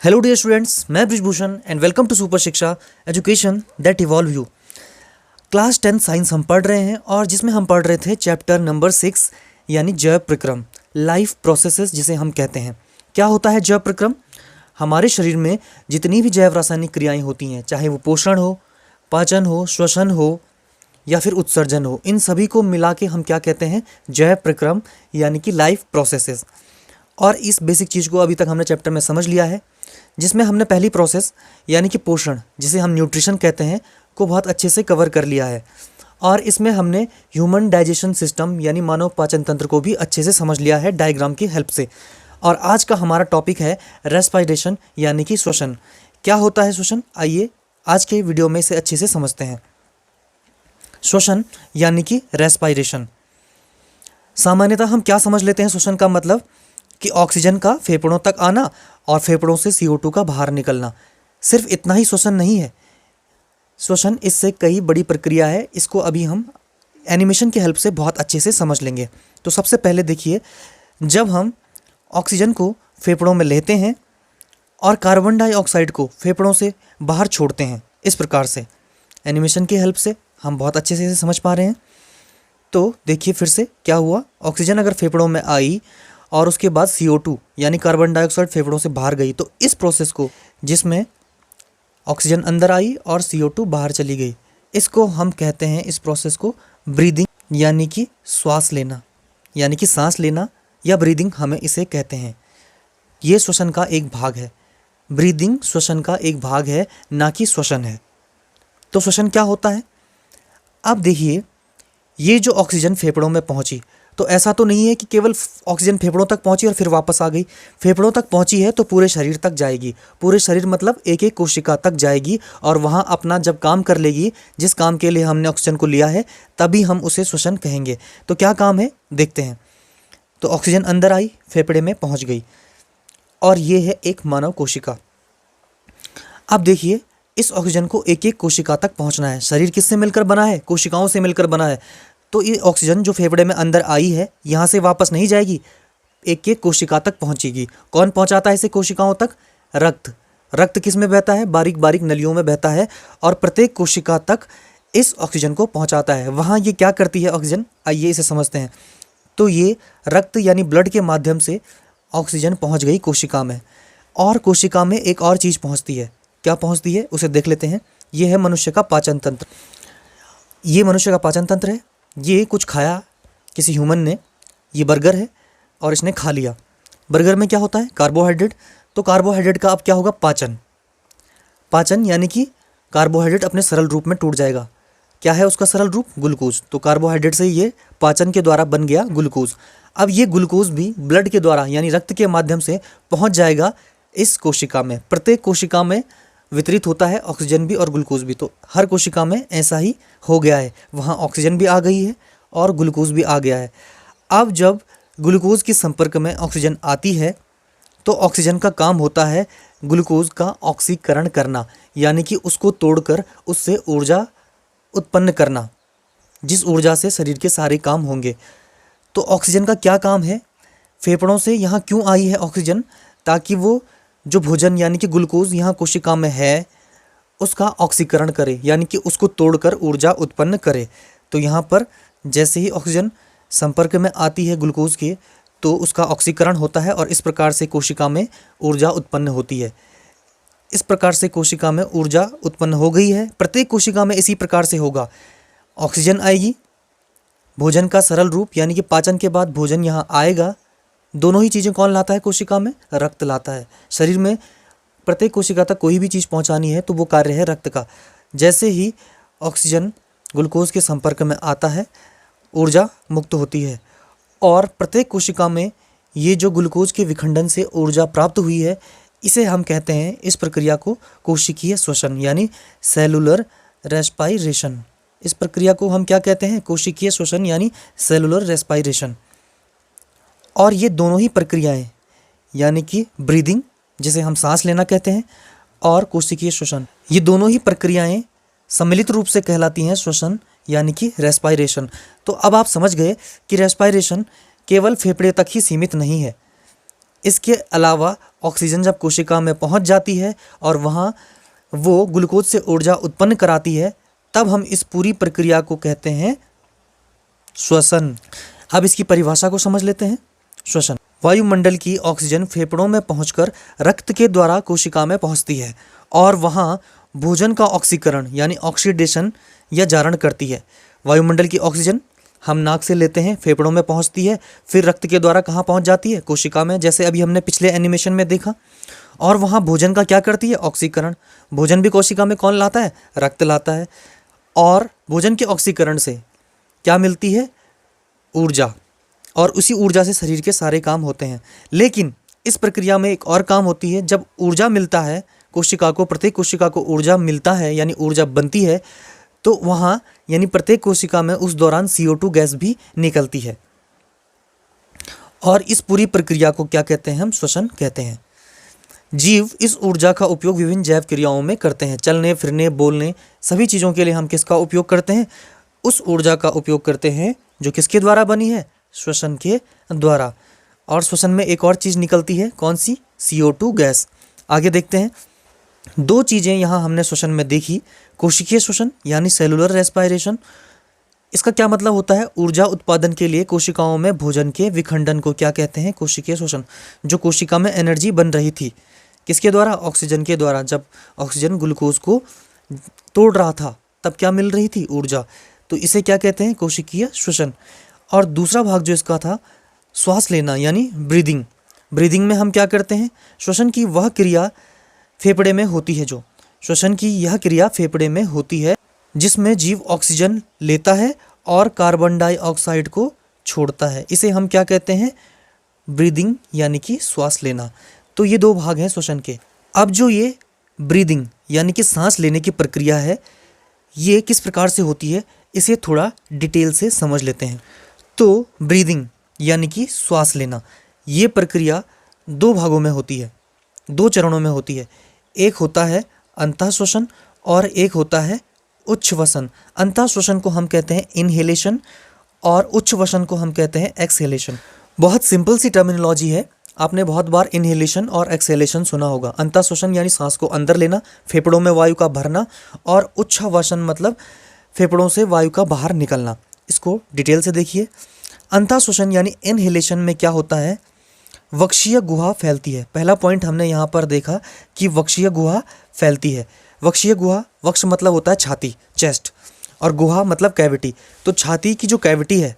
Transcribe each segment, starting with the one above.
Hello dear students, मैं Brijbhushan and welcome to super Shiksha education that evolve you. Class 10 science हम पढ़ रहे हैं और जिसमें हम पढ़ रहे थे चैप्टर नंबर 6 यानी जैव प्रक्रम, लाइफ प्रोसेसेस जिसे हम कहते हैं। क्या होता है जैव प्रक्रम? हमारे शरीर में जितनी भी जैव रासायनिक क्रियाएं होती हैं, चाहे वो पोषण हो, पाचन हो, श्वसन हो या फिर उत्सर्जन हो, इन सभी को मिला के हम क्या कहते हैं? जैव प्रक्रम यानी कि लाइफ प्रोसेसेस। और इस बेसिक चीज़ को अभी तक हमने चैप्टर में समझ लिया है, जिसमें हमने पहली प्रोसेस यानी कि पोषण, जिसे हम न्यूट्रिशन कहते हैं, को बहुत अच्छे से कवर कर लिया है। और इसमें हमने ह्यूमन डाइजेशन सिस्टम यानी मानव पाचन तंत्र को भी अच्छे से समझ लिया है डायग्राम की हेल्प से। और आज का हमारा टॉपिक है रेस्पिरेशन यानी कि श्वसन। क्या होता है श्वसन? आइए आज के वीडियो में इसे अच्छे से समझते हैं। श्वसन यानी कि रेस्पिरेशन, सामान्यतः हम क्या समझ लेते हैं श्वसन का मतलब? कि ऑक्सीजन का फेफड़ों तक आना और फेफड़ों से CO2 का बाहर निकलना। सिर्फ इतना ही श्वसन नहीं है, श्वसन इससे कई बड़ी प्रक्रिया है। इसको अभी हम एनिमेशन की हेल्प से बहुत अच्छे से समझ लेंगे। तो सबसे पहले देखिए, जब हम ऑक्सीजन को फेफड़ों में लेते हैं और कार्बन डाइऑक्साइड को फेफड़ों से बाहर छोड़ते हैं, इस प्रकार से एनिमेशन की हेल्प से हम बहुत अच्छे से इसे समझ पा रहे हैं। तो देखिए फिर से क्या हुआ, ऑक्सीजन अगर फेफड़ों में आई और उसके बाद CO2 यानी कार्बन डाइऑक्साइड फेफड़ों से बाहर गई, तो इस प्रोसेस को, जिसमें ऑक्सीजन अंदर आई और CO2 बाहर चली गई, इसको हम कहते हैं, इस प्रोसेस को ब्रीदिंग यानी कि श्वास लेना यानी कि सांस लेना या ब्रीदिंग हमें इसे कहते हैं। ये श्वसन का एक भाग है। ब्रीदिंग श्वसन का एक भाग है, ना कि श्वसन है। तो श्वसन क्या होता है? अब देखिए, ये जो ऑक्सीजन फेफड़ों में पहुंची, तो ऐसा तो नहीं है कि केवल ऑक्सीजन फेफड़ों तक पहुंची और फिर वापस आ गई। फेफड़ों तक पहुंची है तो पूरे शरीर तक जाएगी। पूरे शरीर मतलब एक एक कोशिका तक जाएगी और वहां अपना जब काम कर लेगी, जिस काम के लिए हमने ऑक्सीजन को लिया है, तभी हम उसे श्वसन कहेंगे। तो क्या काम है देखते हैं। तो ऑक्सीजन अंदर आई, फेफड़े में पहुँच गई और ये है एक मानव कोशिका। अब देखिए, इस ऑक्सीजन को एक एक कोशिका तक पहुँचना है। शरीर किससे मिलकर बना है? कोशिकाओं से मिलकर बना है। तो ये ऑक्सीजन जो फेफड़े में अंदर आई है, यहाँ से वापस नहीं जाएगी, एक एक कोशिका तक पहुँचेगी। कौन पहुँचाता है इसे कोशिकाओं तक? रक्त। रक्त किस में बहता है? बारीक बारीक नलियों में बहता है और प्रत्येक कोशिका तक इस ऑक्सीजन को पहुँचाता है। वहाँ ये क्या करती है ऑक्सीजन? आइए इसे समझते हैं। तो ये रक्त यानी ब्लड के माध्यम से ऑक्सीजन पहुँच गई कोशिका में, और कोशिका में एक और चीज़ पहुँचती है। क्या पहुँचती है उसे देख लेते हैं। ये है मनुष्य का पाचन तंत्र। ये मनुष्य का पाचन तंत्र है। ये कुछ खाया किसी ह्यूमन ने, ये बर्गर है और इसने खा लिया। बर्गर में क्या होता है? कार्बोहाइड्रेट। तो कार्बोहाइड्रेट का अब क्या होगा? पाचन। पाचन यानी कि कार्बोहाइड्रेट अपने सरल रूप में टूट जाएगा। क्या है उसका सरल रूप? ग्लूकोज। तो कार्बोहाइड्रेट से ये पाचन के द्वारा बन गया ग्लूकोज। अब ये ग्लूकोज भी ब्लड के द्वारा यानी रक्त के माध्यम से पहुँच जाएगा इस कोशिका में। प्रत्येक कोशिका में वितरित होता है ऑक्सीजन भी और ग्लूकोज भी। तो हर कोशिका में ऐसा ही हो गया है, वहाँ ऑक्सीजन भी आ गई है और ग्लूकोज भी आ गया है। अब जब ग्लूकोज के संपर्क में ऑक्सीजन आती है, तो ऑक्सीजन का काम होता है ग्लूकोज का ऑक्सीकरण करना, यानी कि उसको तोड़कर उससे ऊर्जा उत्पन्न करना, जिस ऊर्जा से शरीर के सारे काम होंगे। तो ऑक्सीजन का क्या काम है? फेफड़ों से यहाँ क्यों आई है ऑक्सीजन? ताकि वो जो भोजन यानी कि ग्लूकोज यहाँ कोशिका में है, उसका ऑक्सीकरण करे, यानी कि उसको तोड़कर ऊर्जा उत्पन्न करे। तो यहाँ पर जैसे ही ऑक्सीजन संपर्क में आती है ग्लूकोज के, तो उसका ऑक्सीकरण होता है और इस प्रकार से कोशिका में ऊर्जा उत्पन्न होती है। इस प्रकार से कोशिका में ऊर्जा उत्पन्न हो गई है। प्रत्येक कोशिका में इसी प्रकार से होगा। ऑक्सीजन आएगी, भोजन का सरल रूप यानी कि पाचन के बाद भोजन यहाँ आएगा। दोनों ही चीज़ें कौन लाता है कोशिका में? रक्त लाता है। शरीर में प्रत्येक कोशिका तक कोई भी चीज़ पहुंचानी है तो वो कार्य है रक्त का। जैसे ही ऑक्सीजन ग्लूकोज के संपर्क में आता है, ऊर्जा मुक्त होती है और प्रत्येक कोशिका में ये जो ग्लूकोज के विखंडन से ऊर्जा प्राप्त हुई है, इसे हम कहते हैं, इस प्रक्रिया को कोशिकीय श्वसन यानी सेलुलर रेस्पायरेशन। इस प्रक्रिया को हम क्या कहते हैं? कोशिकीय श्वसन यानी सेलुलर रेस्पायरेशन। और ये दोनों ही प्रक्रियाएं यानी कि ब्रीदिंग, जिसे हम सांस लेना कहते हैं, और कोशिकीय श्वसन, ये दोनों ही प्रक्रियाएं सम्मिलित रूप से कहलाती हैं श्वसन यानी कि रेस्पायरेशन। तो अब आप समझ गए कि रेस्पायरेशन केवल फेफड़े तक ही सीमित नहीं है। इसके अलावा ऑक्सीजन जब कोशिका में पहुंच जाती है और वहां वो ग्लूकोज से ऊर्जा उत्पन्न कराती है, तब हम इस पूरी प्रक्रिया को कहते हैं श्वसन। अब इसकी परिभाषा को समझ लेते हैं। श्वसन, वायुमंडल की ऑक्सीजन फेफड़ों में पहुंचकर रक्त के द्वारा कोशिका में पहुंचती है और वहां भोजन का ऑक्सीकरण यानी ऑक्सीडेशन या जारण करती है। वायुमंडल की ऑक्सीजन हम नाक से लेते हैं, फेफड़ों में पहुंचती है, फिर रक्त के द्वारा कहाँ पहुंच जाती है? कोशिका में, जैसे अभी हमने पिछले एनिमेशन में देखा। और वहाँ भोजन का क्या करती है? ऑक्सीकरण। भोजन भी कोशिका में कौन लाता है? रक्त लाता है। और भोजन के ऑक्सीकरण से क्या मिलती है? ऊर्जा। और उसी ऊर्जा से शरीर के सारे काम होते हैं। लेकिन इस प्रक्रिया में एक और काम होती है। जब ऊर्जा मिलता है कोशिका को, प्रत्येक कोशिका को ऊर्जा मिलता है यानी ऊर्जा बनती है, तो वहाँ यानी प्रत्येक कोशिका में उस दौरान CO2 गैस भी निकलती है। और इस पूरी प्रक्रिया को क्या कहते हैं? हम श्वसन कहते हैं। जीव इस ऊर्जा का उपयोग विभिन्न जैव क्रियाओं में करते हैं। चलने फिरने, बोलने, सभी चीज़ों के लिए हम किसका उपयोग करते हैं? उस ऊर्जा का उपयोग करते हैं जो किसके द्वारा बनी है? श्वसन के द्वारा। और श्वसन में एक और चीज़ निकलती है, कौन सी? CO2 gas. आगे देखते हैं। दो चीज़ें यहाँ हमने श्वसन में देखी। कोशिकीय श्वसन यानी सेलुलर रेस्पायरेशन। इसका क्या मतलब होता है? ऊर्जा उत्पादन के लिए कोशिकाओं में भोजन के विखंडन को क्या कहते हैं? कोशिकीय श्वसन। जो कोशिका में एनर्जी बन रही थी, किसके द्वारा? ऑक्सीजन के द्वारा। जब ऑक्सीजन ग्लूकोज को तोड़ रहा था तब क्या मिल रही थी? ऊर्जा। तो इसे क्या कहते हैं? कोशिकीय श्वसन। और दूसरा भाग जो इसका था, श्वास लेना यानी ब्रीदिंग। ब्रीदिंग में हम क्या करते हैं? श्वसन की वह क्रिया फेफड़े में होती है। जो श्वसन की यह क्रिया फेफड़े में होती है जिसमें जीव ऑक्सीजन लेता है और कार्बन डाइऑक्साइड को छोड़ता है। इसे हम क्या कहते हैं? ब्रीदिंग यानी कि श्वास लेना। तो ये दो भाग हैं श्वसन के। अब जो ये ब्रीदिंग यानी कि सांस लेने की प्रक्रिया है, ये किस प्रकार से होती है, इसे थोड़ा डिटेल से समझ लेते हैं। तो ब्रीदिंग यानी कि श्वास लेना, ये प्रक्रिया दो भागों में होती है, दो चरणों में होती है। एक होता है अंतःश्वसन और एक होता है उच्छ्वसन। अंतःश्वसन को हम कहते हैं इनहेलेशन और उच्छ्वसन को हम कहते हैं एक्सहेलेशन। बहुत सिंपल सी टर्मिनोलॉजी है। आपने बहुत बार इनहेलेशन और एक्सहेलेशन सुना होगा। अंतःश्वसन यानी सांस को अंदर लेना, फेफड़ों में वायु का भरना, और उच्छ्वसन मतलब फेफड़ों से वायु का बाहर निकलना। इसको डिटेल से देखिए। अंतःश्वसन यानी इनहेलेशन में क्या होता है? वक्षीय गुहा फैलती है। पहला पॉइंट हमने यहाँ पर देखा कि वक्षीय गुहा फैलती है। वक्षीय गुहा, वक्ष मतलब होता है छाती, चेस्ट, और गुहा मतलब कैविटी। तो छाती की जो कैविटी है,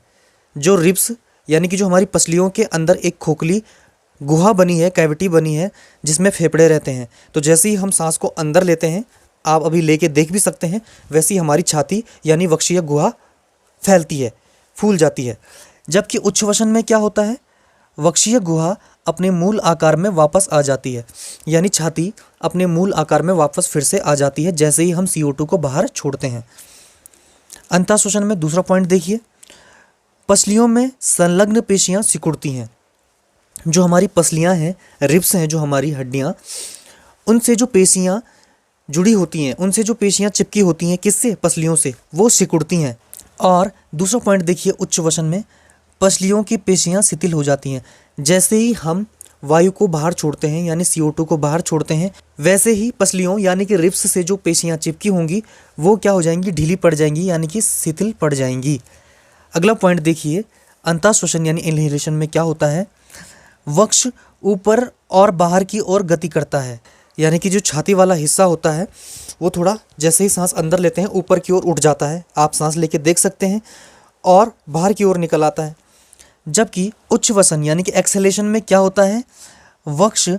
जो रिब्स यानी कि जो हमारी पसलियों के अंदर एक खोखली गुहा बनी है, कैविटी बनी है, जिसमें फेफड़े रहते हैं। तो जैसे ही हम सांस को अंदर लेते हैं, आप अभी लेके देख भी सकते हैं, वैसे ही हमारी छाती यानी वक्षीय गुहा फैलती है, फूल जाती है। जबकि उच्छ्वसन में क्या होता है? वक्षीय गुहा अपने मूल आकार में वापस आ जाती है, यानी छाती अपने मूल आकार में वापस फिर से आ जाती है जैसे ही हम CO2 को बाहर छोड़ते हैं। अंतःश्वसन में दूसरा पॉइंट देखिए। पसलियों में संलग्न पेशियां सिकुड़ती हैं। जो हमारी पसलियां हैं, रिब्स हैं, जो हमारी हड्डियां, उनसे जो पेशियां जुड़ी होती हैं, उनसे जो पेशियां चिपकी होती हैं, किससे? पसलियों से, वो सिकुड़ती हैं। और दूसरा पॉइंट देखिए, उच्छ्वसन में पसलियों की पेशियां शिथिल हो जाती हैं। जैसे ही हम वायु को बाहर छोड़ते हैं यानी CO2 को बाहर छोड़ते हैं, वैसे ही पसलियों यानी कि रिब्स से जो पेशियां चिपकी होंगी वो क्या हो जाएंगी? ढीली पड़ जाएंगी यानी कि शिथिल पड़ जाएंगी। अगला पॉइंट देखिए। अंतःश्वसन यानी इनहेलेशन में क्या होता है? वक्ष ऊपर और बाहर की ओर गति करता है, यानी कि जो छाती वाला हिस्सा होता है वो थोड़ा जैसे ही सांस अंदर लेते हैं ऊपर की ओर उठ जाता है, आप सांस लेके देख सकते हैं, और बाहर की ओर निकल आता है। जबकि उच्छ्वसन यानी कि एक्सहेलेशन में क्या होता है? वक्ष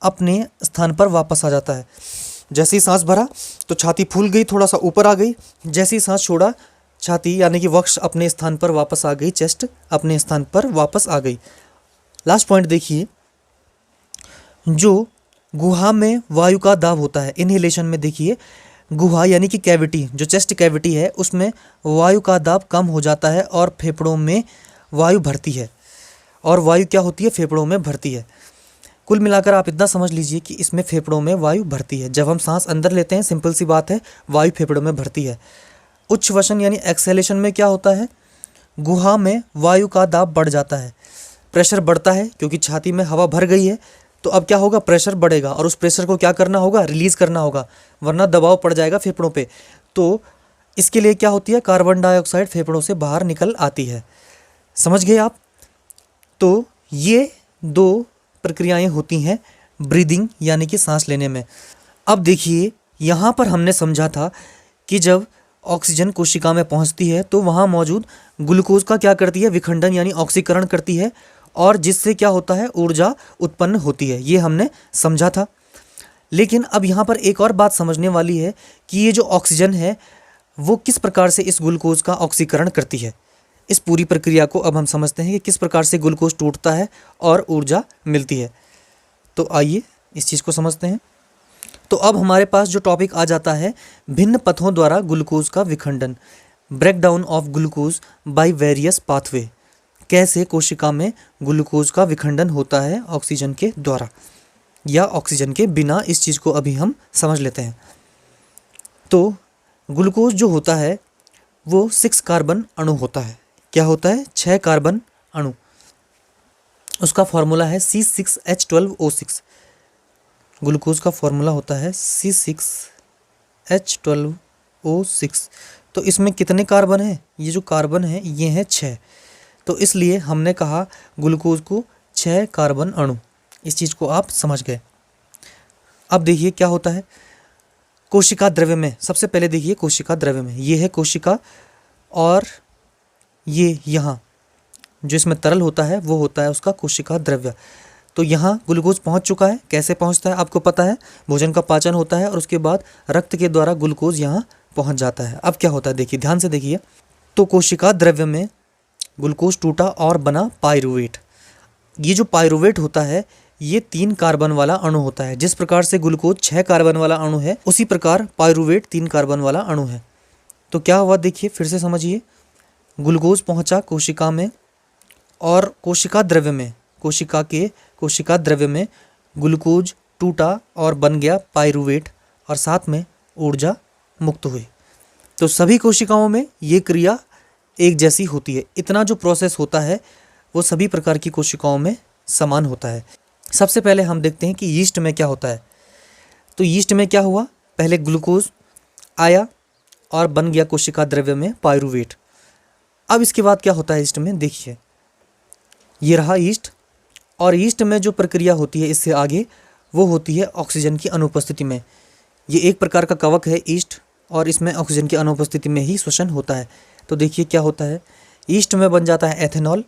अपने स्थान पर वापस आ जाता है। जैसे ही सांस भरा तो छाती फूल गई, थोड़ा सा ऊपर आ गई। जैसे ही सांस छोड़ा, छाती यानी कि वक्ष अपने स्थान पर वापस आ गई, चेस्ट अपने स्थान पर वापस आ गई। लास्ट पॉइंट देखिए। जो गुहा में वायु का दाब होता है, इनहेलेशन में देखिए, गुहा यानी कि कैविटी, जो चेस्ट कैविटी है, उसमें वायु का दाब कम हो जाता है और फेफड़ों में वायु भरती है। और वायु क्या होती है? फेफड़ों में भरती है। कुल मिलाकर आप इतना समझ लीजिए कि इसमें फेफड़ों में वायु भरती है। जब हम सांस अंदर लेते हैं, सिंपल सी बात है, वायु फेफड़ों में भरती है। उच्छ्वसन यानी एक्सहेलेशन में क्या होता है? गुहा में वायु का दाब बढ़ जाता है, प्रेशर बढ़ता है, क्योंकि छाती में हवा भर गई है, तो अब क्या होगा, प्रेशर बढ़ेगा और उस प्रेशर को क्या करना होगा, रिलीज़ करना होगा, वरना दबाव पड़ जाएगा फेफड़ों पे। तो इसके लिए क्या होती है, कार्बन डाइऑक्साइड फेफड़ों से बाहर निकल आती है। समझ गए आप? तो ये दो प्रक्रियाएं होती हैं ब्रीदिंग यानी कि सांस लेने में। अब देखिए यहाँ पर हमने समझा था कि जब ऑक्सीजन कोशिका में पहुँचती है तो वहाँ मौजूद ग्लूकोज का क्या करती है, विखंडन यानी ऑक्सीकरण करती है, और जिससे क्या होता है, ऊर्जा उत्पन्न होती है। ये हमने समझा था। लेकिन अब यहाँ पर एक और बात समझने वाली है कि ये जो ऑक्सीजन है वो किस प्रकार से इस ग्लूकोज का ऑक्सीकरण करती है। इस पूरी प्रक्रिया को अब हम समझते हैं कि किस प्रकार से ग्लूकोज टूटता है और ऊर्जा मिलती है। तो आइए इस चीज़ को समझते हैं। तो अब हमारे पास जो टॉपिक आ जाता है, भिन्न पथों द्वारा ग्लूकोज का विखंडन, break down of glucose by various pathway. कैसे कोशिका में ग्लूकोज का विखंडन होता है ऑक्सीजन के द्वारा या ऑक्सीजन के बिना, इस चीज़ को अभी हम समझ लेते हैं। तो ग्लूकोज जो होता है वो 6 कार्बन अणु होता है। क्या होता है, 6 कार्बन अणु। उसका फॉर्मूला है C6H12O6। ग्लूकोज का फॉर्मूला होता है C6H12O6। तो इसमें कितने कार्बन हैं, ये जो कार्बन है ये हैं 6। तो इसलिए हमने कहा ग्लूकोज को 6 कार्बन अणु। इस चीज़ को आप समझ गए। अब देखिए क्या होता है कोशिका द्रव्य में। सबसे पहले देखिए कोशिका द्रव्य में, ये है कोशिका, और ये यहाँ जो इसमें तरल होता है वो होता है उसका कोशिका द्रव्य। तो यहाँ ग्लूकोज पहुँच चुका है। कैसे पहुँचता है आपको पता है, भोजन का पाचन होता है और उसके बाद रक्त के द्वारा ग्लूकोज यहाँ पहुँच जाता है। अब क्या होता है देखिए, ध्यान से देखिए। तो कोशिका द्रव्य में ग्लूकोज टूटा और बना पाइरूवेट। ये जो पाइरूवेट होता है ये 3 कार्बन वाला अणु होता है। जिस प्रकार से ग्लूकोज 6 कार्बन वाला अणु है, उसी प्रकार पाइरूवेट 3 कार्बन वाला अणु है। तो क्या हुआ देखिए, फिर से समझिए। ग्लूकोज पहुंचा कोशिका में और कोशिका द्रव्य में, कोशिका द्रव्य में ग्लूकोज टूटा और बन गया पाइरूवेट, और साथ में ऊर्जा मुक्त हुई। तो सभी कोशिकाओं में ये क्रिया एक जैसी होती है। इतना जो प्रोसेस होता है वो सभी प्रकार की कोशिकाओं में समान होता है। सबसे पहले हम देखते हैं कि यीस्ट में क्या होता है। तो यीस्ट में क्या हुआ, पहले ग्लूकोज आया और बन गया कोशिका द्रव्य में पाइरूवेट। अब इसके बाद क्या होता है यीस्ट में, देखिए ये रहा यीस्ट, और यीस्ट में जो प्रक्रिया होती है इससे आगे वो होती है ऑक्सीजन की अनुपस्थिति में। ये एक प्रकार का कवक है यीस्ट, और इसमें ऑक्सीजन की अनुपस्थिति में ही श्वसन होता है। तो देखिए क्या होता है, यीस्ट में बन जाता है एथेनॉल,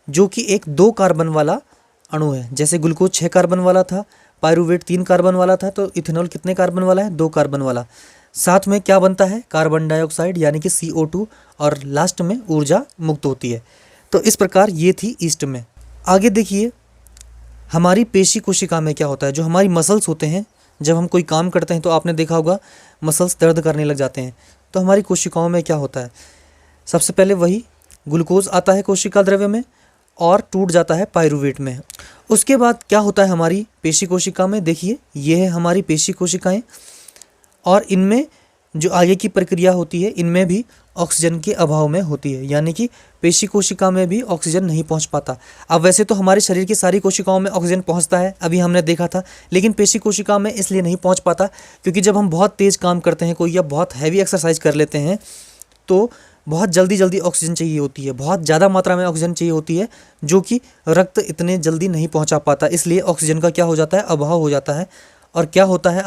जो कि एक 2 कार्बन वाला अणु है। जैसे ग्लूकोज 6 कार्बन वाला था, पाइरूवेट 3 कार्बन वाला था, तो इथेनॉल कितने कार्बन वाला है, 2 कार्बन वाला। साथ में क्या बनता है, कार्बन डाइऑक्साइड यानी कि CO2, और लास्ट में ऊर्जा मुक्त होती है। तो इस प्रकार ये थी ईस्ट में। आगे देखिए हमारी पेशी कोशिका में क्या होता है। जो हमारी मसल्स होते हैं, जब हम कोई काम करते हैं तो आपने देखा होगा मसल्स दर्द करने लग जाते हैं। तो हमारी कोशिकाओं में क्या होता है, सबसे पहले वही ग्लूकोज आता है कोशिका द्रव्य में और टूट जाता है पाइरूवेट में। उसके बाद क्या होता है हमारी पेशी कोशिका में, देखिए ये है हमारी पेशी कोशिकाएं, और इनमें जो आगे की प्रक्रिया होती है इनमें भी ऑक्सीजन के अभाव में होती है, यानी कि पेशी कोशिका में भी ऑक्सीजन नहीं पहुंच पाता। अब वैसे तो हमारे शरीर की सारी कोशिकाओं में ऑक्सीजन पहुंचता है, अभी हमने देखा था, लेकिन पेशी कोशिका में इसलिए नहीं पहुंच पाता क्योंकि जब हम बहुत तेज़ काम करते हैं कोई, या बहुत हैवी एक्सरसाइज कर लेते हैं, तो बहुत जल्दी जल्दी ऑक्सीजन चाहिए होती है, बहुत ज़्यादा मात्रा में ऑक्सीजन चाहिए होती है, जो कि रक्त इतने जल्दी नहीं पहुँचा पाता। इसलिए ऑक्सीजन का क्या हो जाता है, अभाव हो जाता है। और क्या होता है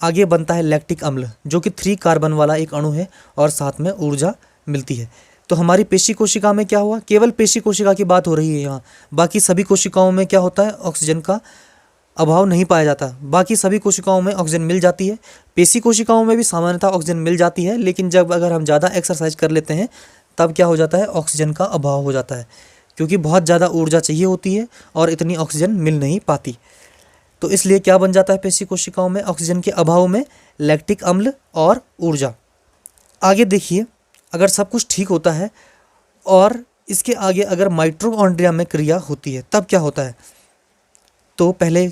आगे बनता है लैक्टिक अम्ल, जो कि 3 कार्बन वाला एक अणु है, और साथ में ऊर्जा मिलती है। तो हमारी पेशी कोशिका में क्या हुआ, केवल पेशी कोशिका की बात हो रही है यहाँ, बाकी सभी कोशिकाओं में क्या होता है, ऑक्सीजन का अभाव नहीं पाया जाता। बाकी सभी कोशिकाओं में ऑक्सीजन मिल जाती है। पेशी कोशिकाओं में भी सामान्यतः ऑक्सीजन मिल जाती है, लेकिन जब अगर हम ज़्यादा एक्सरसाइज कर लेते हैं तब क्या हो जाता है, ऑक्सीजन का अभाव हो जाता है, क्योंकि बहुत ज़्यादा ऊर्जा चाहिए होती है और इतनी ऑक्सीजन मिल नहीं पाती। तो इसलिए क्या बन जाता है पेशी कोशिकाओं में, ऑक्सीजन के अभाव में लैक्टिक अम्ल और ऊर्जा। आगे देखिए, अगर सब कुछ ठीक होता है और इसके आगे अगर माइटोकॉन्ड्रिया में क्रिया होती है तब क्या होता है। तो पहले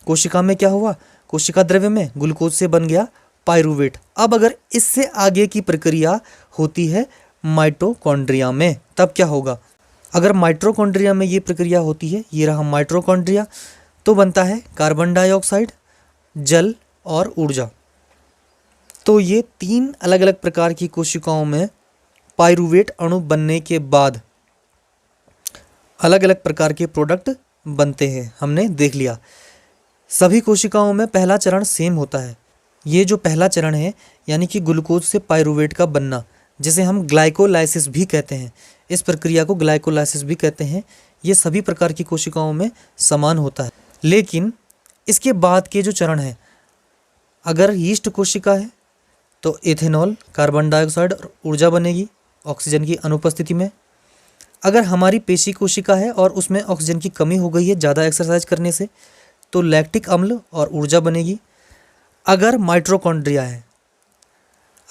कोशिका में क्या हुआ, कोशिका द्रव्य में ग्लूकोज से बन गया पाइरूवेट। अब अगर इससे आगे की प्रक्रिया होती है माइटोकॉन्ड्रिया में, तब क्या होगा। अगर माइटोकॉन्ड्रिया में ये प्रक्रिया होती है, ये रहा माइटोकॉन्ड्रिया, तो बनता है कार्बन डाइऑक्साइड, जल और ऊर्जा। तो ये 3 अलग अलग प्रकार की कोशिकाओं में पाइरूवेट अणु बनने के बाद अलग अलग प्रकार के प्रोडक्ट बनते हैं, हमने देख लिया। सभी कोशिकाओं में पहला चरण सेम होता है। ये जो पहला चरण है यानी कि ग्लूकोज से पाइरूवेट का बनना, जिसे हम ग्लाइकोलाइसिस भी कहते हैं, इस प्रक्रिया को ग्लाइकोलाइसिस भी कहते हैं, ये सभी प्रकार की कोशिकाओं में समान होता है। लेकिन इसके बाद के जो चरण है, अगर यीस्ट कोशिका है तो इथेनॉल, कार्बन डाइऑक्साइड और ऊर्जा बनेगी ऑक्सीजन की अनुपस्थिति में। अगर हमारी पेशी कोशिका है और उसमें ऑक्सीजन की कमी हो गई है ज़्यादा एक्सरसाइज करने से, तो लैक्टिक अम्ल और ऊर्जा बनेगी। अगर माइटोकॉन्ड्रिया है,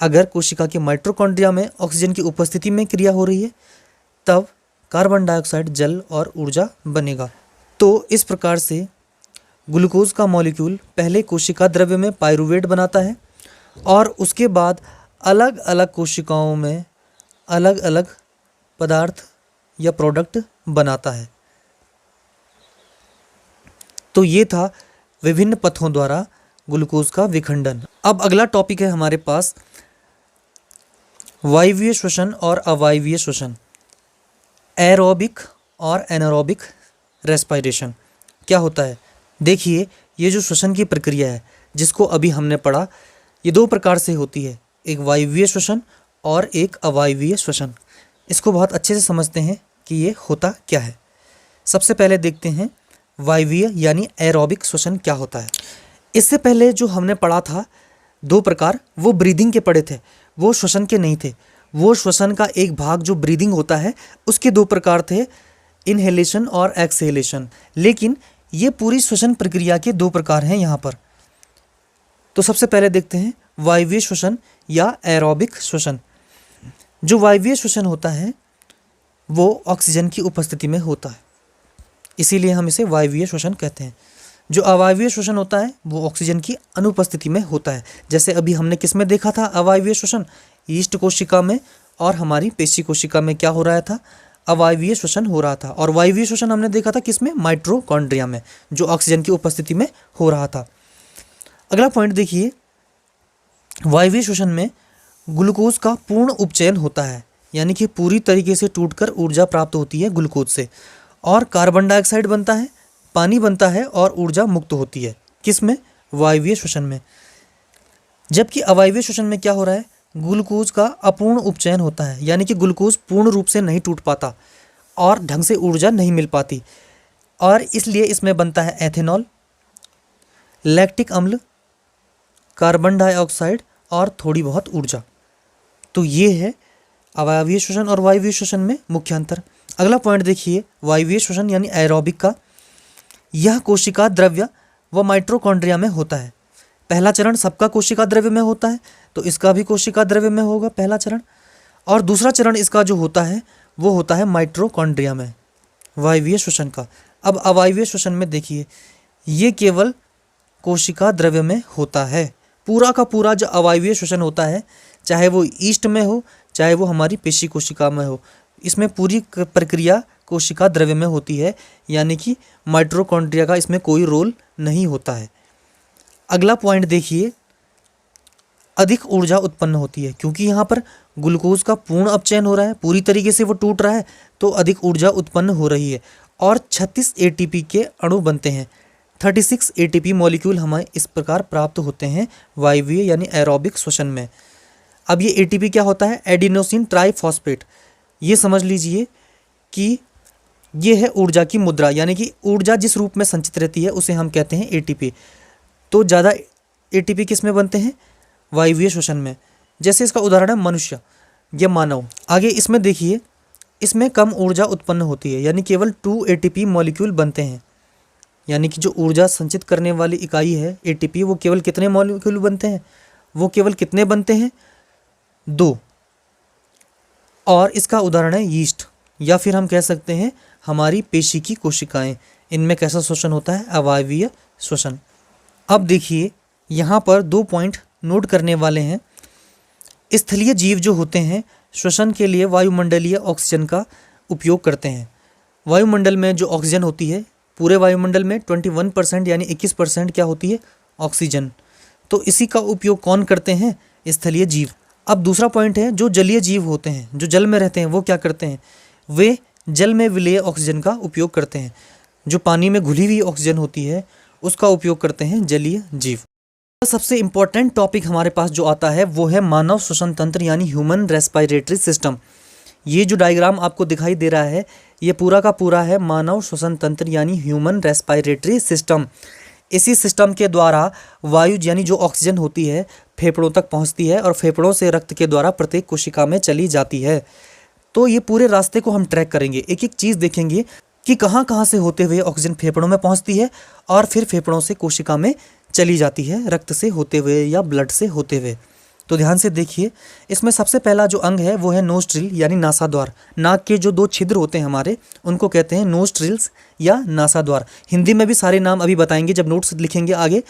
अगर कोशिका के माइटोकॉन्ड्रिया में ऑक्सीजन की उपस्थिति में क्रिया हो रही है, तब कार्बन डाइऑक्साइड, जल और ऊर्जा बनेगा। तो इस प्रकार से ग्लूकोज का मॉलिक्यूल पहले कोशिका द्रव्य में पाइरूवेट बनाता है और उसके बाद अलग अलग कोशिकाओं में अलग अलग पदार्थ या प्रोडक्ट बनाता है। तो ये था विभिन्न पथों द्वारा ग्लूकोज का विखंडन। अब अगला टॉपिक है हमारे पास वायवीय श्वसन और अवायवीय श्वसन, एरोबिक और एनारोबिक रेस्पिरेशन। क्या होता है? देखिए, ये जो श्वसन की प्रक्रिया है जिसको अभी हमने पढ़ा, ये 2 प्रकार से होती है, एक वायवीय श्वसन और एक अवायवीय श्वसन। इसको बहुत अच्छे से समझते हैं कि ये होता क्या है। सबसे पहले देखते हैं वायवीय यानी एरोबिक श्वसन क्या होता है। इससे पहले जो हमने पढ़ा था 2 प्रकार, वो ब्रीदिंग के पढ़े थे, वो श्वसन के नहीं थे। वो श्वसन का एक भाग जो ब्रीदिंग होता है उसके 2 प्रकार थे, इनहेलेशन और एक्सहेलेशन। लेकिन ये पूरी श्वसन प्रक्रिया के 2 प्रकार हैं यहाँ पर। तो सबसे पहले देखते हैं वायवीय श्वसन या एरोबिक श्वसन। जो वायवीय श्वसन होता है वो ऑक्सीजन की उपस्थिति में होता है, इसीलिए हम इसे वायवीय श्वसन कहते हैं। जो अवायवीय श्वसन होता है वो ऑक्सीजन की अनुपस्थिति में होता है। जैसे अभी हमने किस में देखा था अवायवीय श्वसन? यीस्ट कोशिका में और हमारी पेशी कोशिका में क्या हो रहा था? अवायवीय श्वसन हो रहा था। और वायवीय श्वसन हमने देखा था किस में? माइटोकॉन्ड्रिया में, जो ऑक्सीजन की उपस्थिति में हो रहा था। अगला पॉइंट देखिए, वायवीय श्वसन में ग्लूकोज का पूर्ण उपचयन होता है, यानी कि पूरी तरीके से टूटकर ऊर्जा प्राप्त होती है ग्लूकोज से, और कार्बन डाइऑक्साइड बनता है, पानी बनता है और ऊर्जा मुक्त होती है। किस में? वायवीय श्वसन में। जबकि अवायवीय श्वसन में क्या हो रहा है? ग्लूकोज का अपूर्ण उपचयन होता है, यानी कि ग्लूकोज पूर्ण रूप से नहीं टूट पाता और ढंग से ऊर्जा नहीं मिल पाती, और इसलिए इसमें बनता है एथेनॉल, लैक्टिक अम्ल, कार्बन डाइऑक्साइड और थोड़ी बहुत ऊर्जा। तो ये है अवायवीय श्वसन और वायवीय श्वसन में मुख्य अंतर। अगला पॉइंट देखिए, वायवीय श्वसन यानी एरोबिक का, यह कोशिका द्रव्य व माइटोकॉन्ड्रिया में होता है। पहला चरण सबका कोशिका द्रव्य में होता है, तो इसका भी कोशिका द्रव्य में होगा पहला चरण, और दूसरा चरण इसका जो होता है वो होता है माइटोकॉन्ड्रिया में, वायवीय श्वसन का। अब अवायवीय श्वसन में देखिए, ये केवल कोशिका द्रव्य में होता है। पूरा का पूरा जो अवायवीय श्वसन होता है, चाहे वो ईस्ट में हो चाहे वो हमारी पेशी कोशिका में हो, इसमें पूरी प्रक्रिया कोशिका द्रव्य में होती है, यानी कि माइटोकॉन्ड्रिया का इसमें कोई रोल नहीं होता है। अगला पॉइंट देखिए, अधिक ऊर्जा उत्पन्न होती है, क्योंकि यहाँ पर ग्लूकोज का पूर्ण अपचयन हो रहा है, पूरी तरीके से वो टूट रहा है, तो अधिक ऊर्जा उत्पन्न हो रही है और 36 एटीपी के अणु बनते हैं। 36 एटीपी मॉलिक्यूल हमें इस प्रकार प्राप्त होते हैं वायवीय यानी एरोबिक श्वसन में। अब ये एटीपी क्या होता है? Adenosine triphosphate. ये समझ लीजिए कि ये है ऊर्जा की मुद्रा, यानी कि ऊर्जा जिस रूप में संचित रहती है उसे हम कहते हैं एटीपी। तो ज़्यादा एटीपी किस में बनते हैं? वायवीय श्वसन में। जैसे इसका उदाहरण है मनुष्य या मानव। आगे इसमें देखिए, इसमें कम ऊर्जा उत्पन्न होती है, यानी केवल 2 एटीपी मॉलिक्यूल बनते हैं, यानी कि जो ऊर्जा संचित करने वाली इकाई है एटीपी, वो केवल कितने मॉलिक्यूल बनते हैं? वो केवल कितने बनते हैं? 2। और इसका उदाहरण है यीस्ट, या फिर हम कह सकते हैं हमारी पेशी की कोशिकाएं। इनमें कैसा श्वसन होता है? अवायवीय श्वसन। अब देखिए, यहाँ पर 2 पॉइंट नोट करने वाले हैं। स्थलीय जीव जो होते हैं श्वसन के लिए वायुमंडलीय ऑक्सीजन का उपयोग करते हैं। वायुमंडल में जो ऑक्सीजन होती है पूरे वायुमंडल में 21% यानी 21% क्या होती है, ऑक्सीजन। तो इसी का उपयोग कौन करते हैं, स्थलीय जीव। अब दूसरा पॉइंट है, जो जलीय जीव होते हैं, जो जल में रहते हैं, वो क्या करते हैं, वे जल में विलेय ऑक्सीजन का उपयोग करते हैं। जो पानी में घुली हुई ऑक्सीजन होती है उसका उपयोग करते हैं जलीय जीव। सबसे इम्पोर्टेंट टॉपिक हमारे पास जो आता है वो है मानव श्वसन तंत्र यानी ह्यूमन रेस्पिरेटरी सिस्टम। ये जो डायग्राम आपको दिखाई दे रहा है ये पूरा का पूरा है मानव श्वसन तंत्र यानी ह्यूमन रेस्पिरेटरी सिस्टम। इसी सिस्टम के द्वारा वायु यानी जो ऑक्सीजन होती है फेफड़ों तक पहुंचती है और फेफड़ों से रक्त के द्वारा प्रत्येक कोशिका में चली जाती है। तो ये पूरे रास्ते को हम ट्रैक करेंगे, एक एक चीज़ देखेंगे कि कहाँ कहाँ से होते हुए ऑक्सीजन फेफड़ों में पहुंचती है और फिर फेफड़ों से कोशिका में चली जाती है रक्त से होते हुए या ब्लड से होते हुए। तो ध्यान से देखिए, इसमें सबसे पहला जो अंग है वो है नोस्ट्रिल यानी नासाद्वार। नाक के जो 2 छिद्र होते हैं हमारे उनको कहते हैं नोस्ट्रिल्स या नासाद्वार। हिंदी में भी सारे नाम अभी बताएंगे जब नोट्स लिखेंगे आगे,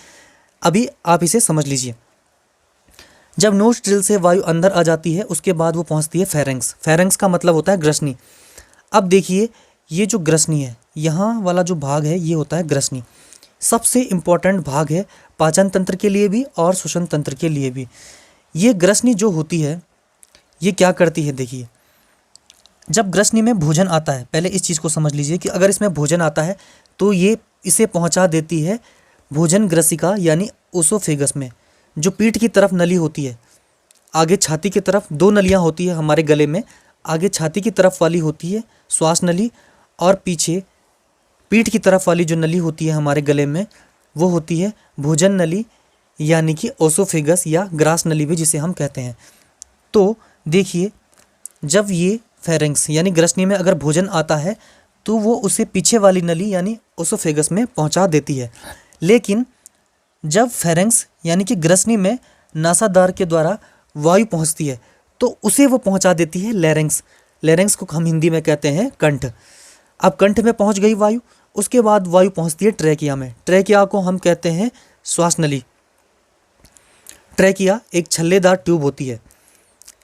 अभी आप इसे समझ लीजिए। जब नोस्ट्रिल से वायु अंदर आ जाती है उसके बाद वो पहुंचती है फेरेंक्स। फेरेंक्स का मतलब होता है ग्रसनी। अब देखिए ये जो ग्रसनी है, यहाँ वाला जो भाग है ये होता है ग्रसनी। सबसे इम्पॉर्टेंट भाग है पाचन तंत्र के लिए भी और श्वसन तंत्र के लिए भी। ये ग्रसनी जो होती है ये क्या करती है, देखिए जब ग्रसनी में भोजन आता है, पहले इस चीज़ को समझ लीजिए कि अगर इसमें भोजन आता है तो ये इसे पहुंचा देती है भोजन ग्रसिका यानी ओसोफेगस में, जो पीठ की तरफ नली होती है। आगे छाती की तरफ 2 नलियाँ होती है हमारे गले में, आगे छाती की तरफ वाली होती है श्वास नली और पीछे पीठ की तरफ वाली जो नली होती है हमारे गले में वो होती है भोजन नली यानी कि ओसोफेगस या ग्रास नली भी जिसे हम कहते हैं। तो देखिए जब ये फेरेंक्स यानी ग्रसनी में अगर भोजन आता है तो वो उसे पीछे वाली नली यानी ओसोफेगस में पहुंचा देती है। लेकिन जब फेरेंक्स यानी कि ग्रसनी में नासाद्वार के द्वारा वायु पहुंचती है तो उसे वो पहुंचा देती है लैरिंक्स। लैरिंक्स को हम हिंदी में कहते हैं कंठ। अब कंठ में पहुंच गई वायु, उसके बाद वायु पहुंचती है ट्रैकिया में। ट्रैकिया को हम कहते हैं श्वास नली। ट्रैकिया एक छल्लेदार ट्यूब होती है।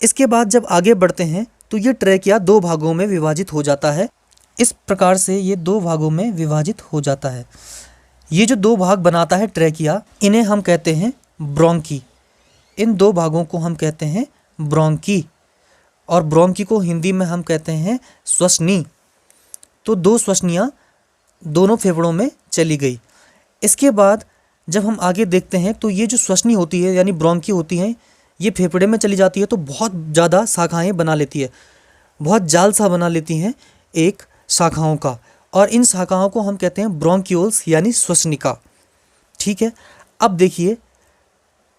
इसके बाद जब आगे बढ़ते हैं तो ये ट्रैकिया 2 भागों में विभाजित हो जाता है। इस प्रकार से ये 2 भागों में विभाजित हो जाता है। ये जो 2 भाग बनाता है ट्रैकिया, इन्हें हम कहते हैं ब्रोंकी। इन 2 भागों को हम कहते हैं ब्रोंकी और ब्रोंकी को हिंदी में हम कहते हैं श्वसनी। तो 2 श्वसनियाँ दोनों फेफड़ों में चली गई। इसके बाद जब हम आगे देखते हैं तो ये जो श्वसनी होती है यानी ब्रोंकी होती हैं ये फेफड़े में चली जाती है तो बहुत ज़्यादा शाखाएं बना लेती है, बहुत जाल सा बना लेती हैं एक शाखाओं का, और इन शाखाओं को हम कहते हैं ब्रोंक्यूल्स यानी श्वसनिका। ठीक है, अब देखिए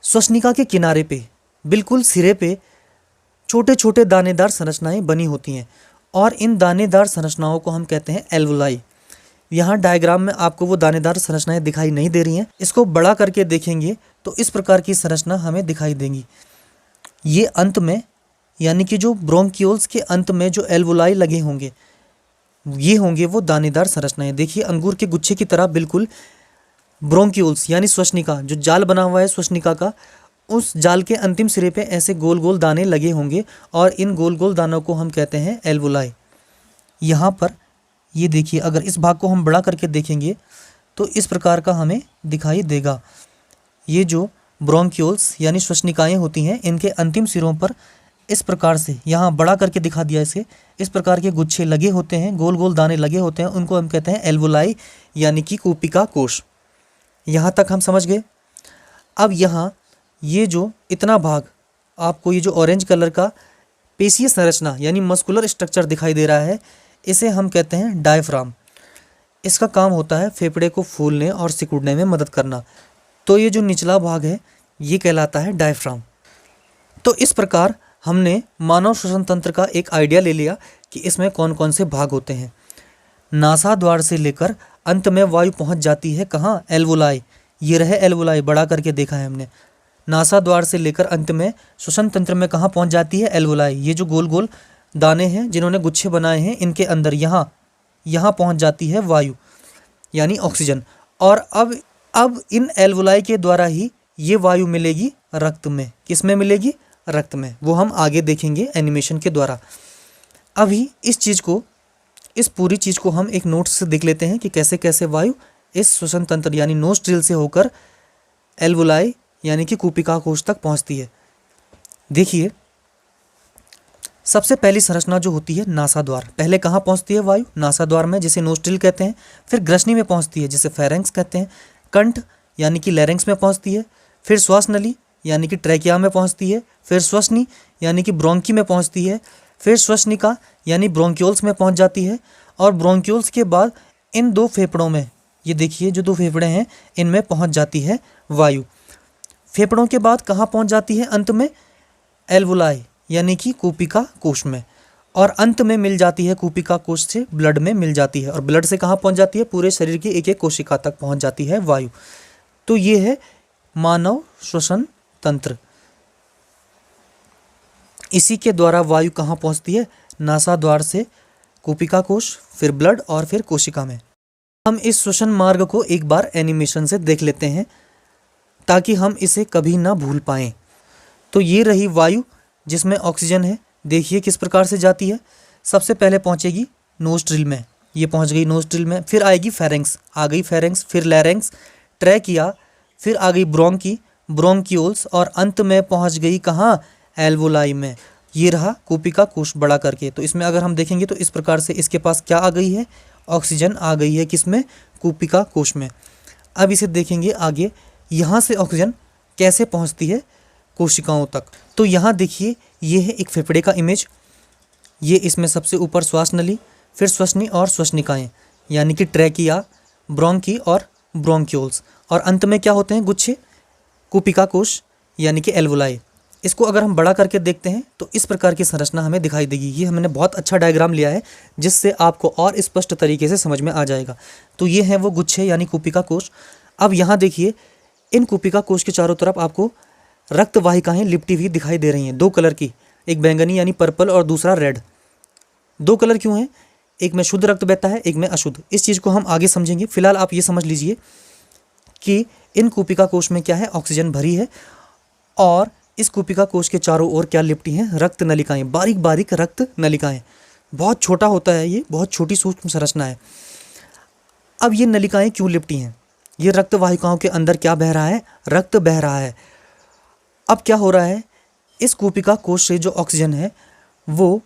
श्वसनिका के किनारे पे बिल्कुल सिरे पे छोटे छोटे दानेदार संरचनाएं बनी होती हैं और इन दानेदार संरचनाओं को हम कहते हैं एल्वोलाई। यहाँ डायग्राम में आपको वो दानेदार संरचनाएं दिखाई नहीं दे रही हैं, इसको बड़ा करके देखेंगे तो इस प्रकार की संरचना हमें दिखाई देंगी। ये अंत में यानी कि जो ब्रोंक्यूल्स के अंत में जो एल्वोलाई लगे होंगे ये होंगे वो दानेदार संरचनाएं। देखिए अंगूर के गुच्छे की तरह बिल्कुल ब्रोंक्यूल्स यानी श्वसनिका, जो जाल बना हुआ है श्वसनिका का, उस जाल के अंतिम सिरे पे ऐसे गोल गोल दाने लगे होंगे और इन गोल गोल दानों को हम कहते हैं एल्वोलाई। यहाँ पर ये देखिए अगर इस भाग को हम बड़ा करके देखेंगे तो इस प्रकार का हमें दिखाई देगा। ये जो ब्रोंक्यूल्स यानी श्वसनिकाएँ होती हैं इनके अंतिम सिरों पर इस प्रकार से, यहाँ बड़ा करके दिखा दिया इसे, इस प्रकार के गुच्छे लगे होते हैं, गोल गोल दाने लगे होते हैं, उनको हम कहते हैं एल्वोलाई यानी कि कूपिका कोश। यहाँ तक हम समझ गए। अब यहाँ ये जो इतना भाग आपको ये जो ऑरेंज कलर का पेशीय संरचना यानी मस्कुलर स्ट्रक्चर दिखाई दे रहा है इसे हम कहते हैं डायफ्राम। इसका काम होता है फेफड़े को फूलने और सिकुड़ने में मदद करना। तो ये जो निचला भाग है ये कहलाता है डायफ्राम। तो इस प्रकार हमने मानव श्वसन तंत्र का एक आइडिया ले लिया कि इसमें कौन कौन से भाग होते हैं। नासाद्वार से लेकर अंत में वायु पहुंच जाती है कहाँ, एल्वोलाई। ये रहे एल्वोलाई, बड़ा करके देखा है हमने। नासाद्वार से लेकर अंत में श्वसन तंत्र में कहाँ पहुंच जाती है, एल्वोलाई। ये जो गोल गोल दाने हैं जिन्होंने गुच्छे बनाए हैं इनके अंदर यहाँ पहुंच जाती है वायु यानी ऑक्सीजन। और अब इन एल्वोलाई के द्वारा ही ये वायु मिलेगी रक्त में। किस में मिलेगी, रक्त में। वो हम आगे देखेंगे एनिमेशन के द्वारा। अभी इस चीज़ को इस पूरी चीज़ को हम एक नोट से देख लेते हैं कि कैसे कैसे वायु इस श्वसन तंत्र यानी नोस्ट्रिल से होकर एल्वोलाई यानी कि कूपिका कोश तक पहुंचती है। देखिए, सबसे पहली संरचना जो होती है नासाद्वार। पहले कहाँ पहुंचती है वायु? नासाद्वार में, जिसे नोस्ट्रिल कहते हैं। फिर ग्रसनी में पहुंचती है, जिसे फेरेंक्स कहते हैं। कंठ यानी कि लैरिंक्स में पहुंचती है। फिर श्वास नली यानी कि ट्रैकिया में पहुंचती है। फिर श्वसनी यानी कि ब्रोंकी में पहुंचती है। फिर श्वसनिका यानी ब्रोंक्यूल्स में पहुंच जाती है। और ब्रोंक्यूल्स के बाद इन दो फेफड़ों में, ये देखिए जो दो फेफड़े हैं, इनमें पहुंच जाती है वायु। फेफड़ों के बाद कहाँ पहुंच जाती है? अंत में एल्वोलाई यानी कि कूपिका कोश में। और अंत में मिल जाती है कूपिका कोश से ब्लड में मिल जाती है। और ब्लड से कहाँ पहुंच जाती है? पूरे शरीर की एक एक कोशिका तक पहुंच जाती है वायु। तो ये है मानव श्वसन तंत्र। इसी के द्वारा वायु कहाँ पहुंचती है? नासाद्वार से कूपिका कोश, फिर ब्लड और फिर कोशिका में। हम इस श्वसन मार्ग को एक बार एनिमेशन से देख लेते हैं ताकि हम इसे कभी ना भूल पाएं। तो ये रही वायु जिसमें ऑक्सीजन है। देखिए किस प्रकार से जाती है। सबसे पहले पहुंचेगी नोस्ट्रिल में, ये पहुंच गई नोस्ट्रिल में। फिर आएगी फेरेंक्स, आ गई फेरेंक्स। फिर लैरिंक्स, ट्रैकिया, फिर आ गई ब्रोंकी, ब्रोंक्यूल्स और अंत में पहुंच गई कहाँ? एल्वोलाई में। ये रहा कूपिका कोश बड़ा करके। तो इसमें अगर हम देखेंगे तो इस प्रकार से इसके पास क्या आ गई है? ऑक्सीजन आ गई है। किसमें? कूपिका कोश में। अब इसे देखेंगे आगे, यहाँ से ऑक्सीजन कैसे पहुँचती है कोशिकाओं तक। तो यहाँ देखिए, ये है एक फेफड़े का इमेज। ये इसमें सबसे ऊपर श्वास नली, फिर श्वसनी और श्वसनिकाएँ यानी कि ट्रैकिया, ब्रोंकी और ब्रोंक्यूल्स। और अंत में क्या होते हैं? गुच्छे, कूपिका कोश यानी कि एल्वोलाई। इसको अगर हम बड़ा करके देखते हैं तो इस प्रकार की संरचना हमें दिखाई देगी। ये हमने बहुत अच्छा डायग्राम लिया है जिससे आपको और स्पष्ट तरीके से समझ में आ जाएगा। तो ये है वो गुच्छे यानी कूपिका कोश। अब यहाँ देखिए, इन कूपिका कोश के चारों तरफ आपको रक्त वाहिकाएं लिपटी हुई दिखाई दे रही हैं, दो कलर की, एक बैंगनी यानी पर्पल और दूसरा रेड। दो कलर क्यों हैं? एक में शुद्ध रक्त बहता है, एक में अशुद्ध। इस चीज़ को हम आगे समझेंगे। फिलहाल आप ये समझ लीजिए कि इन कूपिका कोश में क्या है? ऑक्सीजन भरी है। और इस कूपिका कोश के चारों ओर क्या लिपटी हैं? रक्त नलिकाएं, बारीक बारीक रक्त नलिकाएं। बहुत छोटा होता है ये, बहुत छोटी सूक्ष्म संरचना है। अब ये नलिकाएं क्यों लिपटी हैं? ये रक्त वाहिकाओं के अंदर क्या बह रहा है? रक्त बह रहा है। अब क्या हो रहा है? इस कूपिका कोश से जो ऑक्सीजन है वो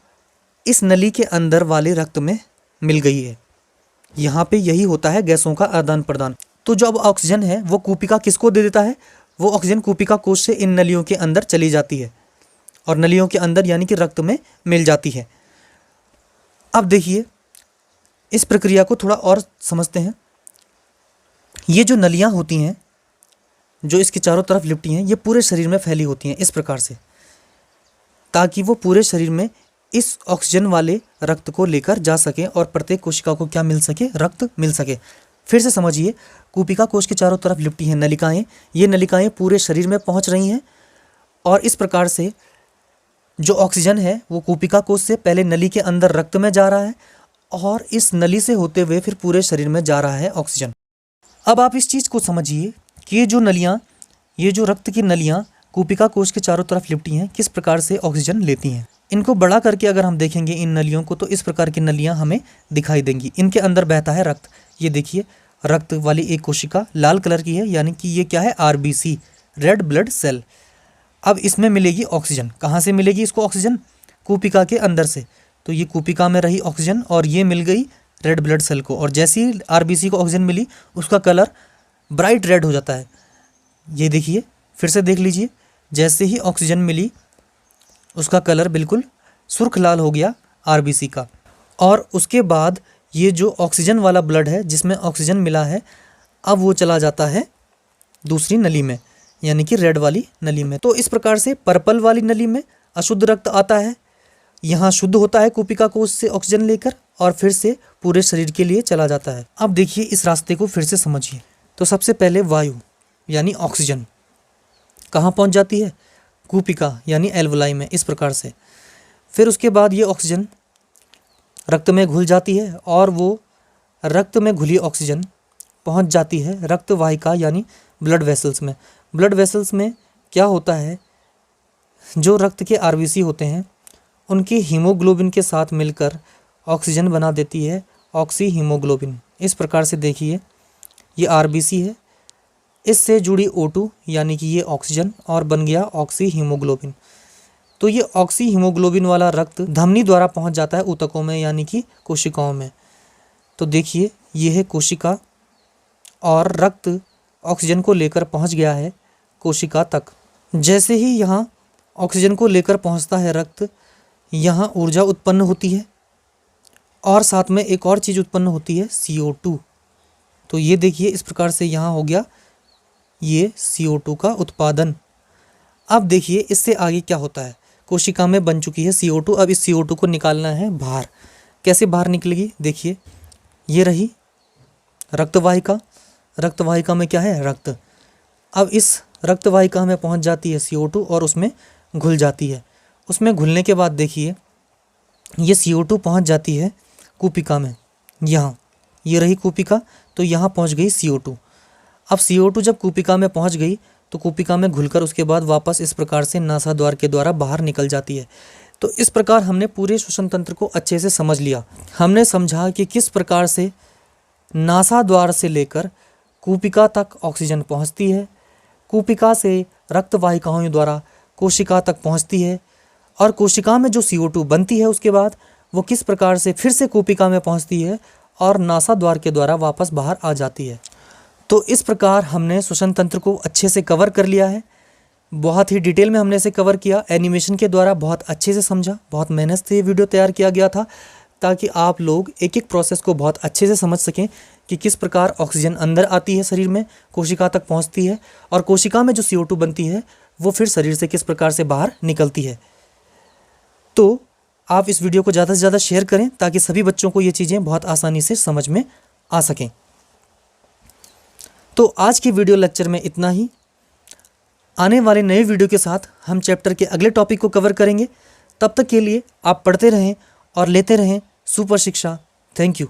इस नली के अंदर वाले रक्त में मिल गई है। यहाँ पे यही होता है गैसों का आदान प्रदान। तो जो अब ऑक्सीजन है वो कूपिका किसको दे देता है? वो ऑक्सीजन कूपिका कोश से इन नलियों के अंदर चली जाती है और नलियों के अंदर यानी कि रक्त में मिल जाती है। अब देखिए, इस प्रक्रिया को थोड़ा और समझते हैं। ये जो नलियाँ होती हैं जो इसके चारों तरफ लिपटी हैं, ये पूरे शरीर में फैली होती हैं इस प्रकार से, ताकि वो पूरे शरीर में इस ऑक्सीजन वाले रक्त को लेकर जा सके और प्रत्येक कोशिका को क्या मिल सके? रक्त मिल सके। फिर से समझिए, कूपिका कोश के चारों तरफ लिपटी हैं नलिकाएं। ये नलिकाएं पूरे शरीर में पहुंच रही हैं और इस प्रकार से जो ऑक्सीजन है वो कूपिका कोश से पहले नली के अंदर रक्त में जा रहा है और इस नली से होते हुए फिर पूरे शरीर में जा रहा है ऑक्सीजन। अब आप इस चीज़ को समझिए कि ये जो नलियाँ, ये जो रक्त की नलियाँ कूपिका कोश के चारों तरफ लिपटी हैं, किस प्रकार से ऑक्सीजन लेती हैं। इनको बड़ा करके अगर हम देखेंगे इन नलियों को, तो इस प्रकार की नलियाँ हमें दिखाई देंगी। इनके अंदर बहता है रक्त। ये देखिए, रक्त वाली एक कोशिका लाल कलर की है, यानी कि ये क्या है? RBC, red blood cell. अब इसमें मिलेगी ऑक्सीजन। कहाँ से मिलेगी इसको ऑक्सीजन? कूपिका के अंदर से। तो ये कूपिका में रही ऑक्सीजन और ये मिल गई रेड ब्लड सेल को। और जैसे ही आरबीसी को ऑक्सीजन मिली, उसका कलर ब्राइट रेड हो जाता है। ये देखिए, फिर से देख लीजिए, जैसे ही ऑक्सीजन मिली उसका कलर बिल्कुल सुर्ख लाल हो गया आरबीसी का। और उसके बाद ये जो ऑक्सीजन वाला ब्लड है जिसमें ऑक्सीजन मिला है, अब वो चला जाता है दूसरी नली में, यानी कि रेड वाली नली में। तो इस प्रकार से पर्पल वाली नली में अशुद्ध रक्त आता है, यहाँ शुद्ध होता है कूपिका कोश से ऑक्सीजन लेकर और फिर से पूरे शरीर के लिए चला जाता है। अब देखिए इस रास्ते को फिर से समझिए। तो सबसे पहले वायु यानी ऑक्सीजन कहाँ पहुँच जाती है? कूपिका यानी एल्वोलाई में, इस प्रकार से। फिर उसके बाद ये ऑक्सीजन रक्त में घुल जाती है और वो रक्त में घुली ऑक्सीजन पहुंच जाती है रक्त वाहिका यानी ब्लड वेसल्स में। ब्लड वेसल्स में क्या होता है? जो रक्त के आरबीसी होते हैं उनके हीमोग्लोबिन के साथ मिलकर ऑक्सीजन बना देती है ऑक्सी हीमोग्लोबिन। इस प्रकार से देखिए ये आरबीसी है, इससे जुड़ी O2 यानी कि ये ऑक्सीजन और बन गया ऑक्सी हीमोग्लोबिन। तो ये ऑक्सी हीमोग्लोबिन वाला रक्त धमनी द्वारा पहुंच जाता है ऊतकों में यानी कि कोशिकाओं में। तो देखिए ये है कोशिका और रक्त ऑक्सीजन को लेकर पहुंच गया है कोशिका तक। जैसे ही यहाँ ऑक्सीजन को लेकर पहुंचता है रक्त, यहाँ ऊर्जा उत्पन्न होती है और साथ में एक और चीज़ उत्पन्न होती है CO2। तो ये देखिए इस प्रकार से यहाँ हो गया ये CO2 का उत्पादन। अब देखिए इससे आगे क्या होता है, कोशिका में बन चुकी है CO2। अब इस CO2 को निकालना है बाहर। कैसे बाहर निकलेगी, देखिए ये रही रक्तवाहिका। रक्तवाहिका में क्या है, रक्त। अब इस रक्तवाहिका में पहुंच जाती है CO2 और उसमें घुल जाती है। उसमें घुलने के बाद देखिए ये CO2 पहुंच जाती है कूपिका में। यहाँ ये रही कूपिका, तो यहाँ पहुंच गई CO2। अब CO2 जब कूपिका में पहुंच गई तो कूपिका में घुलकर उसके बाद वापस इस प्रकार से नासाद्वार के द्वारा बाहर निकल जाती है। तो इस प्रकार हमने पूरे श्वसन तंत्र को अच्छे से समझ लिया। हमने समझा कि किस प्रकार से नासाद्वार से लेकर कूपिका तक ऑक्सीजन पहुंचती है, कूपिका से रक्तवाहिकाओं द्वारा कोशिका तक पहुंचती है और कोशिका में जो CO2 बनती है उसके बाद वो किस प्रकार से फिर से कूपिका में पहुंचती है और नासाद्वार के द्वारा वापस बाहर आ जाती है। तो इस प्रकार हमने श्वसन तंत्र को अच्छे से कवर कर लिया है। बहुत ही डिटेल में हमने इसे कवर किया, एनिमेशन के द्वारा बहुत अच्छे से समझा। बहुत मेहनत से ये वीडियो तैयार किया गया था ताकि आप लोग एक एक प्रोसेस को बहुत अच्छे से समझ सकें कि किस प्रकार ऑक्सीजन अंदर आती है शरीर में, कोशिका तक पहुंचती है और कोशिका में जो CO2 बनती है वो फिर शरीर से किस प्रकार से बाहर निकलती है। तो आप इस वीडियो को ज़्यादा से ज़्यादा शेयर करें ताकि सभी बच्चों को ये चीज़ें बहुत आसानी से समझ में आ सकें। तो आज की वीडियो लेक्चर में इतना ही। आने वाले नए वीडियो के साथ हम चैप्टर के अगले टॉपिक को कवर करेंगे। तब तक के लिए आप पढ़ते रहें और लेते रहें सुपर शिक्षा। Thank you.